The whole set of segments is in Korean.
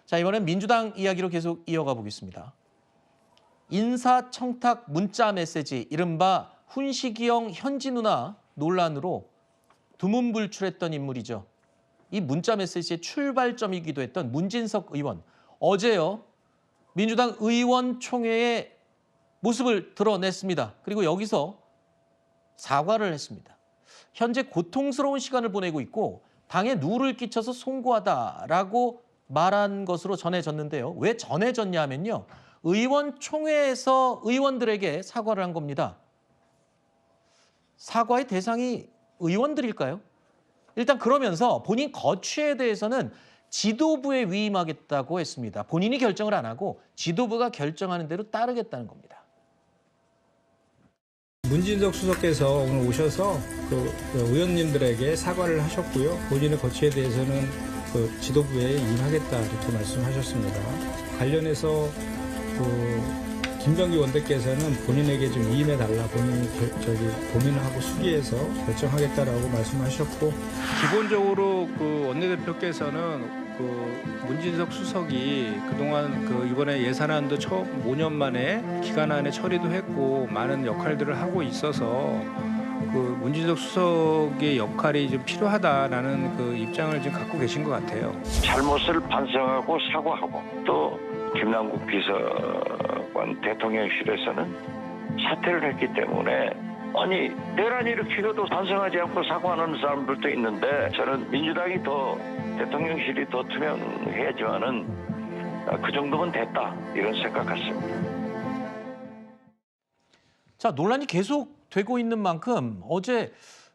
자, 이번엔 민주당 이야기로 계속 이어가 보겠습니다. 인사청탁 문자 메시지, 이른바 훈시기형 현지 누나 논란으로 두문불출했던 인물이죠. 이 문자 메시지의 출발점이기도 했던 문진석 의원. 어제요, 민주당 의원총회의 모습을 드러냈습니다. 그리고 여기서 사과를 했습니다. 현재 고통스러운 시간을 보내고 있고 당에 누를 끼쳐서 송구하다라고 말한 것으로 전해졌는데요. 왜 전해졌냐 하면요, 의원총회에서 의원들에게 사과를 한 겁니다. 사과의 대상이 의원들일까요? 일단 그러면서 본인 거취에 대해서는 지도부에 위임하겠다고 했습니다. 본인이 결정을 안 하고 지도부가 결정하는 대로 따르겠다는 겁니다. 문진석 수석께서 오늘 오셔서 의원님들에게 사과를 하셨고요. 본인의 거취에 대해서는 지도부에 임하겠다 이렇게 말씀하셨습니다. 관련해서 김병기 원대께서는 본인에게 좀 위임해달라, 본인이 고민을 하고 수기해서 결정하겠다라고 말씀하셨고, 기본적으로 원내대표께서는 문진석 수석이 그동안 이번에 예산안도 처음 5년 만에 기간 안에 처리도 했고 많은 역할들을 하고 있어서 문진석 수석의 역할이 좀 필요하다라는 입장을 지금 갖고 계신 것 같아요. 잘못을 반성하고 사과하고, 또 김남국 비서관 대통령실에서는 사퇴를 했기 때문에, 아니 내란 일으키고도 반성하지 않고 사과하는 사람들도 있는데, 저는 민주당이 더, 대통령실이 더 투명해야지만은 그 정도면 됐다, 이런 생각 같습니다. 자, 논란이 계속 되고 있는 만큼 어제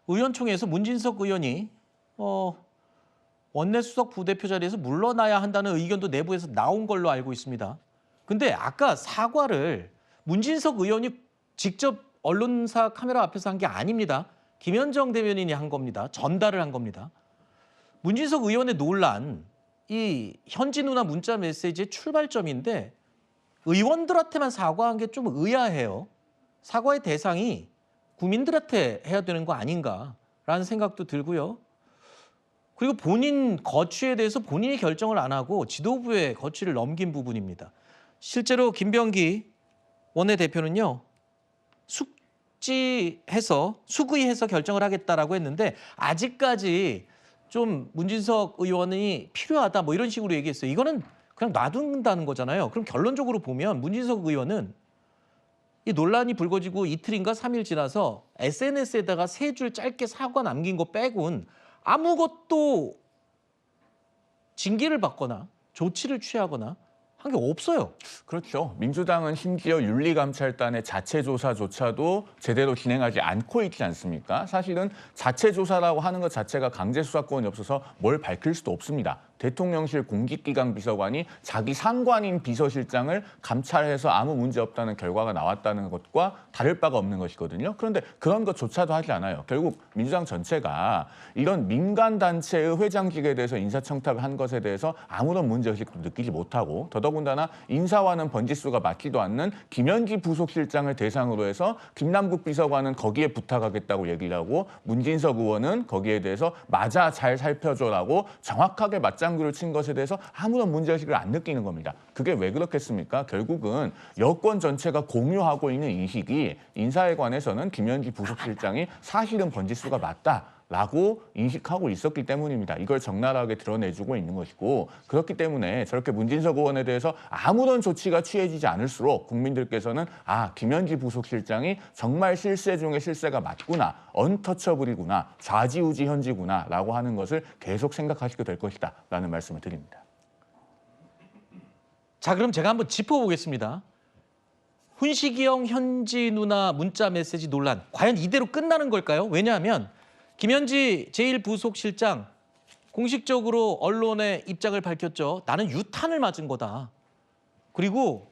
의원총회에서 문진석 의원이 원내수석 부대표 자리에서 물러나야 한다는 의견도 내부에서 나온 걸로 알고 있습니다. 근데 아까 사과를 문진석 의원이 직접 언론사 카메라 앞에서 한 게 아닙니다. 김현정 대변인이 한 겁니다. 전달을 한 겁니다. 문진석 의원의 논란, 이 현지 누나 문자 메시지의 출발점인데 의원들한테만 사과한 게 좀 의아해요. 사과의 대상이 국민들한테 해야 되는 거 아닌가라는 생각도 들고요. 그리고 본인 거취에 대해서 본인이 결정을 안 하고 지도부에 거취를 넘긴 부분입니다. 실제로 김병기 원내대표는요, 수구의해서 결정을 하겠다라고 했는데 아직까지 좀 문진석 의원이 필요하다 뭐 이런 식으로 얘기했어요. 이거는 그냥 놔둔다는 거잖아요. 그럼 결론적으로 보면 문진석 의원은 이 논란이 불거지고 이틀인가 3일 지나서 SNS에다가 3줄 짧게 사과 남긴 거 빼곤 아무것도 징계를 받거나 조치를 취하거나 한 게 없어요. 그렇죠. 민주당은 심지어 윤리감찰단의 자체 조사조차도 제대로 진행하지 않고 있지 않습니까? 사실은 자체 조사라고 하는 것 자체가 강제 수사권이 없어서 뭘 밝힐 수도 없습니다. 대통령실 공직기강 비서관이 자기 상관인 비서실장을 감찰해서 아무 문제 없다는 결과가 나왔다는 것과 다를 바가 없는 것이거든요. 그런데 그런 것조차도 하지 않아요. 결국 민주당 전체가 이런 민간단체의 회장직에 대해서 인사청탁을 한 것에 대해서 아무런 문제의식도 느끼지 못하고, 더더군다나 인사와는 번지수가 맞지도 않는 김현지 부속실장을 대상으로 해서 김남국 비서관은 거기에 부탁하겠다고 얘기를 하고, 문진석 의원은 거기에 대해서 맞아, 잘 살펴줘라고 정확하게 맞장구를 친 것에 대해서 아무런 문제의식을 안 느끼는 겁니다. 그게 왜 그렇겠습니까? 결국은 여권 전체가 공유하고 있는 인식이, 인사에 관해서는 김현지 부속실장이 사실은 번지수가 맞다라고 인식하고 있었기 때문입니다. 이걸 적나라하게 드러내주고 있는 것이고, 그렇기 때문에 저렇게 문진석 의원에 대해서 아무런 조치가 취해지지 않을수록 국민들께서는 김현지 부속실장이 정말 실세 중에 실세가 맞구나, 언터처블이구나, 좌지우지 현지구나 라고 하는 것을 계속 생각하시게 될 것이다 라는 말씀을 드립니다. 자, 그럼 제가 한번 짚어보겠습니다. 훈시기형 현지 누나 문자 메시지 논란, 과연 이대로 끝나는 걸까요? 왜냐하면 김현지 제1부속실장 공식적으로 언론에 입장을 밝혔죠. 나는 유탄을 맞은 거다. 그리고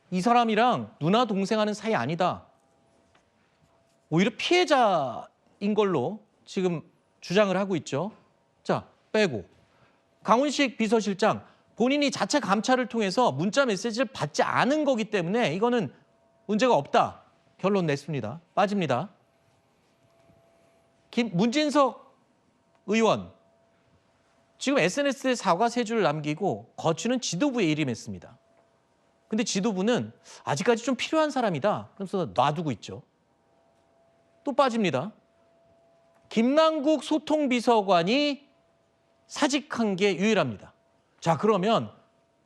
이 사람이랑 누나 동생하는 사이 아니다. 오히려 피해자인 걸로 지금 주장을 하고 있죠. 자, 빼고 강훈식 비서실장, 본인이 자체 감찰을 통해서 문자 메시지를 받지 않은 거기 때문에 이거는 문제가 없다. 결론 냈습니다. 빠집니다. 문진석 의원, 지금 SNS에 사과 세 줄 남기고 거취는 지도부에 일임했습니다. 근데 지도부는 아직까지 좀 필요한 사람이다. 그래서 놔두고 있죠. 또 빠집니다. 김남국 소통비서관이 사직한 게 유일합니다. 자, 그러면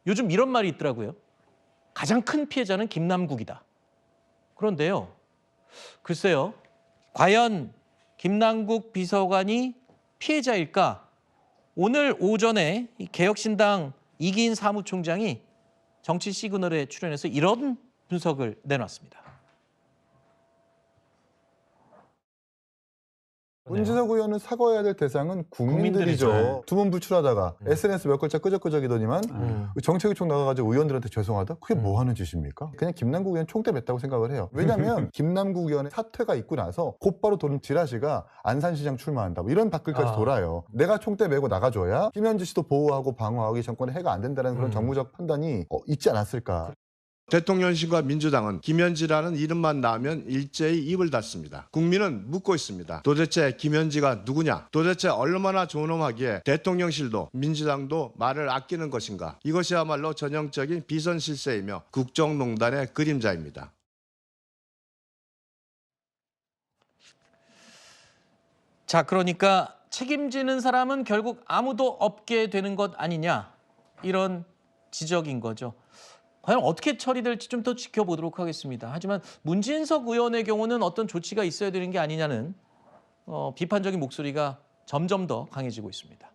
요즘 이런 말이 있더라고요. 가장 큰 피해자는 김남국이다. 그런데요. 글쎄요. 과연 김남국 비서관이 피해자일까? 오늘 오전에 이 개혁신당 이기인 사무총장이 정치 시그널에 출연해서 이런 분석을 내놨습니다. 문진석 의원은 사과해야 될 대상은 국민들이죠. 국민들이죠. 두문불출하다가 SNS 몇 글자 끄적끄적이더니만 정책위총 나가가지고 의원들한테 죄송하다? 그게 뭐 하는 짓입니까? 그냥 김남국 의원 총대 맸다고 생각을 해요. 왜냐하면 김남국 의원의 사퇴가 있고 나서 곧바로 도는 지라시가 안산시장 출마한다. 뭐 이런 댓글까지 돌아요. 내가 총대 메고 나가줘야 김현지 씨도 보호하고 방어하기 정권에 해가 안 된다는 그런 정무적 판단이 있지 않았을까. 대통령실과 민주당은 김현지라는 이름만 나오면 일제히 입을 닫습니다. 국민은 묻고 있습니다. 도대체 김현지가 누구냐? 도대체 얼마나 좋은 놈하기에 대통령실도 민주당도 말을 아끼는 것인가? 이것이야말로 전형적인 비선실세이며 국정농단의 그림자입니다. 자, 그러니까 책임지는 사람은 결국 아무도 없게 되는 것 아니냐, 이런 지적인 거죠. 과연 어떻게 처리될지 좀 더 지켜보도록 하겠습니다. 하지만 문진석 의원의 경우는 어떤 조치가 있어야 되는 게 아니냐는 비판적인 목소리가 점점 더 강해지고 있습니다.